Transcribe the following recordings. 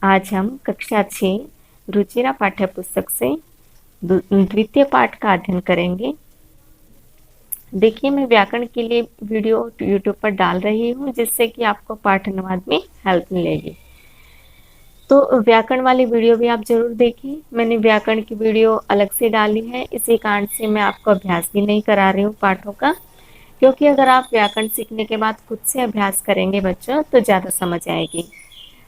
आज हम कक्षा 6 रुचिरा पाठ्य पुस्तक से द्वितीय पाठ का अध्ययन करेंगे। देखिए, मैं व्याकरण के लिए वीडियो यूट्यूब पर डाल रही हूँ जिससे कि आपको पाठ अनुवाद में हेल्प मिलेगी। तो व्याकरण वाली वीडियो भी आप जरूर देखें। मैंने व्याकरण की वीडियो अलग से डाली है, इसी कारण से मैं आपको अभ्यास भी नहीं करा रही हूँ पाठों का, क्योंकि अगर आप व्याकरण सीखने के बाद खुद से अभ्यास करेंगे बच्चों तो ज़्यादा समझ आएगी।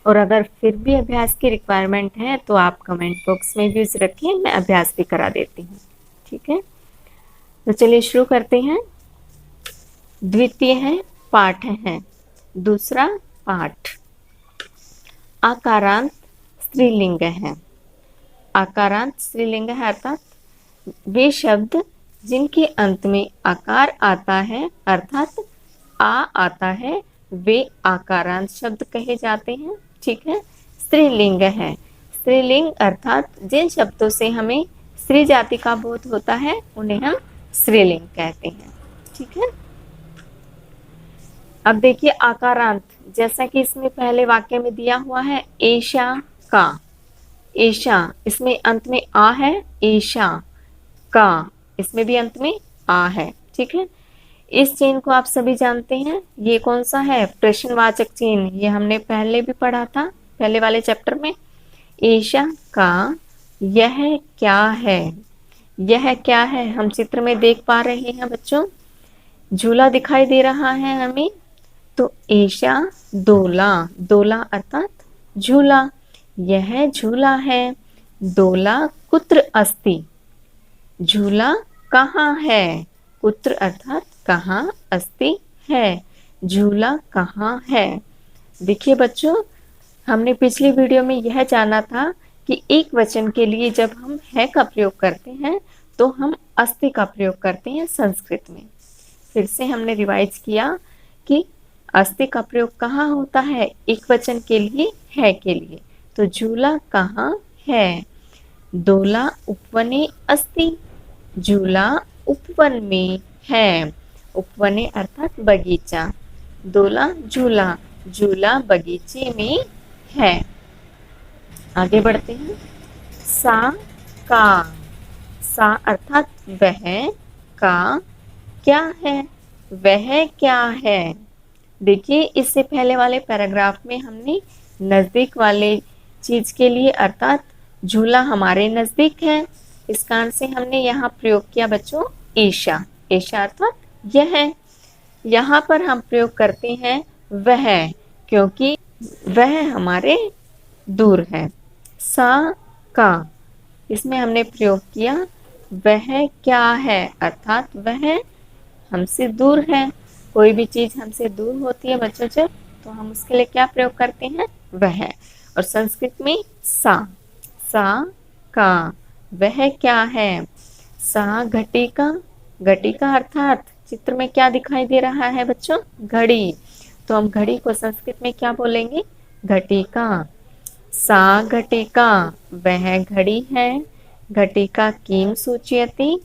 और अगर फिर भी अभ्यास की रिक्वायरमेंट है तो आप कमेंट बॉक्स में व्यूज रखिए, मैं अभ्यास भी करा देती हूँ। ठीक है, तो चलिए शुरू करते हैं। द्वितीय है, पाठ है, दूसरा पाठ। आकारांत स्त्रीलिंग है। आकारांत स्त्रीलिंग है अर्थात वे शब्द जिनके अंत में आकार आता है अर्थात आ आता है, वे आकारांत शब्द कहे जाते हैं। ठीक है, स्त्रीलिंग है। स्त्रीलिंग अर्थात जिन शब्दों से हमें स्त्री जाति का बोध होता है उन्हें हम स्त्रीलिंग कहते हैं। ठीक है, अब देखिए आकारांत, जैसा कि इसमें पहले वाक्य में दिया हुआ है ऐशा का। ऐशा, इसमें अंत में आ है, ऐशा का, इसमें भी अंत में आ है। ठीक है, इस चिन्ह को आप सभी जानते हैं। ये कौन सा है? प्रश्नवाचक चिन्ह। ये हमने पहले भी पढ़ा था, पहले वाले चैप्टर में। ऐशा का यह क्या है? यह क्या है हम चित्र में देख पा रहे हैं बच्चों। झूला दिखाई दे रहा है हमें, तो ऐशा दोला। दोला अर्थात झूला। यह झूला है। दोला कुत्र अस्ति। झूला कहाँ है? कुत्र अर्थात कहाँ, अस्ति है, झूला कहाँ है। देखिए बच्चों, हमने पिछली वीडियो में यह जाना था कि एक वचन के लिए जब हम है का प्रयोग करते हैं तो हम अस्ति का प्रयोग करते हैं संस्कृत में। फिर से हमने रिवाइज किया कि अस्ति का प्रयोग कहाँ होता है? एक वचन के लिए, है के लिए। तो झूला कहाँ है? दोला उपवने अस्ति। झूला उपवन में है। उपवने अर्थात बगीचा। दोला झूला, झूला बगीचे में है। आगे बढ़ते हैं। सा का। सा अर्थात वह, का क्या है? वह क्या है? देखिए, इससे पहले वाले पैराग्राफ में हमने नजदीक वाले चीज के लिए अर्थात झूला हमारे नजदीक है, इस कारण से हमने यहाँ प्रयोग किया बच्चों ऐशा। ऐशा अर्थात यह है। यहाँ पर हम प्रयोग करते हैं वह, क्योंकि वह हमारे दूर है। सा का, इसमें हमने प्रयोग किया वह क्या है अर्थात वह हमसे दूर है। कोई भी चीज हमसे दूर होती है बच्चों जब, तो हम उसके लिए क्या प्रयोग करते हैं? वह। और संस्कृत में सा। सा का वह क्या है? सा घटिका। घटिका अर्थात चित्र में क्या दिखाई दे रहा है बच्चों? घड़ी। तो हम घड़ी को संस्कृत में क्या बोलेंगे? घटिका। सा घटिका, वह घड़ी है। घटिका किम सूचयति।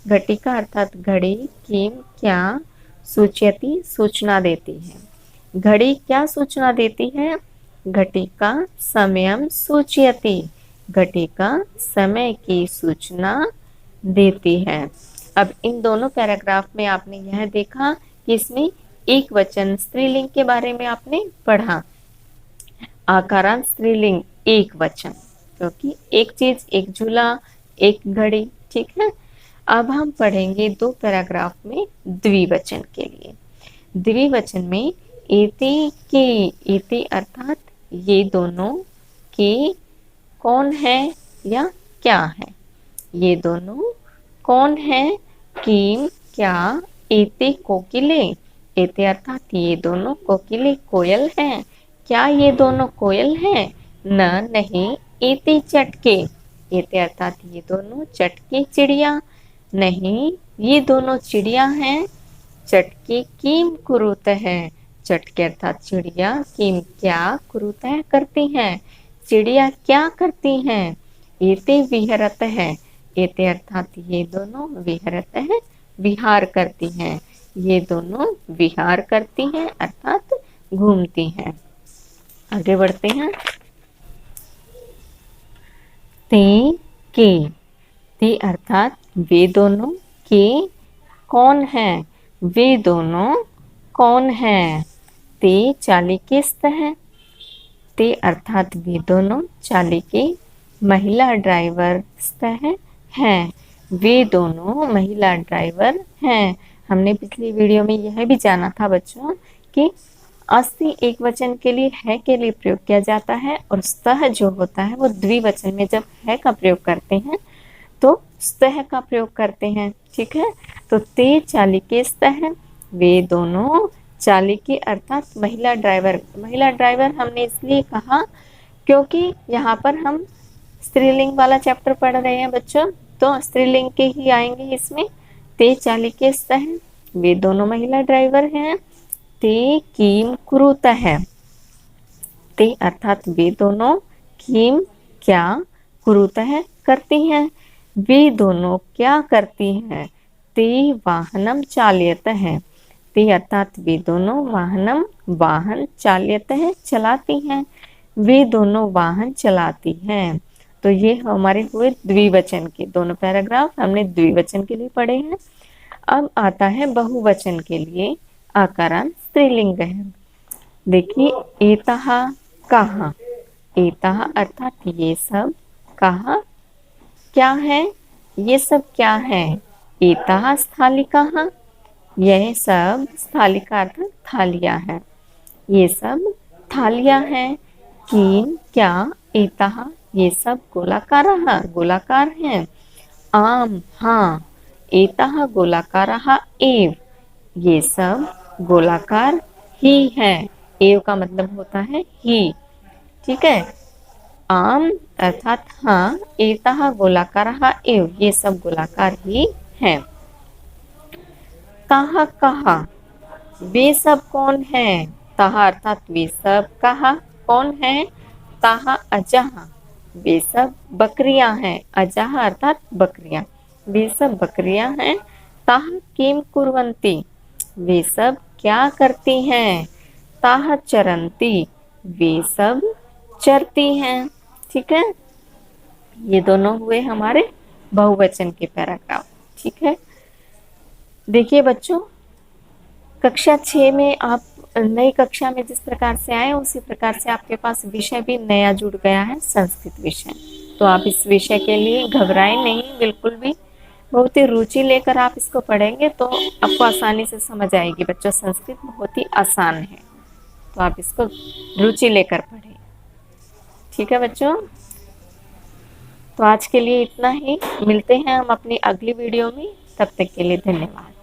घटिका अर्थात घड़ी, किम क्या, सूचयति सूचना देती है। घड़ी क्या सूचना देती है? घटिका समयम सूचयति। घटिका समय की सूचना देती है। अब इन दोनों पैराग्राफ में आपने यह देखा कि इसमें एक वचन स्त्रीलिंग के बारे में आपने पढ़ा। आकारांत स्त्रीलिंग एक वचन, क्योंकि एक चीज, एक झूला, एक घड़ी। ठीक है, अब हम पढ़ेंगे दो पैराग्राफ में द्विवचन के लिए। द्विवचन में इति की। इति अर्थात ये दोनों, की कौन है या क्या है। ये दोनों कौन है? किम क्या, एते कोकिले। एते अर्थात ये दोनों, कोकिले कोयल हैं। क्या ये दोनों कोयल हैं? न नहीं, एते चटके। एते अर्थात ये दोनों चटके चिड़िया। नहीं, ये दोनों चिड़िया हैं। चटके किम कुरुत है। चटके अर्थात चिड़िया, किम क्या, कुरुतः करती हैं। चिड़िया क्या करती हैं? एते विहरत है। एते अर्थात ये दोनों, विहरत है विहार करती हैं। ये दोनों विहार करती हैं अर्थात घूमती हैं। आगे बढ़ते हैं। ते के, ते अर्थात वे दोनों, के कौन है, वे दोनों कौन है। ते चाली किस्त है, ते अर्थात वे दोनों चाली के महिला ड्राइवर हैं, वे दोनों महिला ड्राइवर हैं। हमने पिछली वीडियो में यह भी जाना था बच्चों कि अस्थि एक वचन के लिए है के लिए प्रयोग किया जाता है और स्तः जो होता है वो द्विवचन में जब है का प्रयोग करते हैं तो स्तः का प्रयोग करते हैं। ठीक है, तो ते चाली के स्तः, वे दोनों चाली के अर्थात महिला ड्राइवर। महिला ड्राइवर हमने इसलिए कहा क्योंकि यहाँ पर हम स्त्रीलिंग वाला चैप्टर पढ़ रहे हैं बच्चों, तो स्त्रीलिंग के ही आएंगे इसमें। ते चाली के स्तः, वे दोनों महिला ड्राइवर हैं। ते किम कुरुतः, ते अर्थात वे दोनों, किम क्या, कुरुतः करती हैं, वे दोनों क्या करती हैं। ते वाहनम चालयतः, ते अर्थात वे दोनों, वाहनम वाहन, चालयतः चलाती हैं, वे दोनों वाहन चलाती हैं। तो ये हमारे हुए द्विवचन के दोनों पैराग्राफ हमने द्विवचन के लिए पढ़े हैं। अब आता है बहुवचन के लिए, आकारांत स्त्रीलिंग है। देखिए, एतः कहा, एतः अर्थात ये सब, कहा क्या है, ये सब क्या है। एतः स्थालिकाः, यह सब, स्थालिका अर्थात थालियां हैं, ये सब थालियां हैं। किम क्या, एतः ये सब गोलाकाराः, गोलाकार हैं। आम हाँ, एतः गोलाकाराः एव, ये सब गोलाकार ही है। एव का मतलब होता है ही। ठीक है, आम अर्थात हाँ, एतः गोलाकाराः एव, ये सब गोलाकार ही हैं। ताः कहा, वे सब कौन है। ताः अर्थात वे सब, कहा कौन है। ताः अजः, वे सब बकरियां हैं। अजः अर्थात बकरियां, वे सब बकरियां हैं। ताः किम कुर्वन्ति, वे सब क्या करती हैं। ताः चरन्ति, वे सब चरती हैं। ठीक है, ये दोनों हुए हमारे बहुवचन के पैराग्राफ। ठीक है, देखिए बच्चों, कक्षा 6 में आप नई कक्षा में जिस प्रकार से आए उसी प्रकार से आपके पास विषय भी नया जुड़ गया है, संस्कृत विषय। तो आप इस विषय के लिए घबराएं नहीं बिल्कुल भी, बहुत ही रुचि लेकर आप इसको पढ़ेंगे तो आपको आसानी से समझ आएगी। बच्चों, संस्कृत बहुत ही आसान है, तो आप इसको रुचि लेकर पढ़ें। ठीक है बच्चों, तो आज के लिए इतना ही, मिलते हैं हम अपनी अगली वीडियो में, तब तक के लिए धन्यवाद।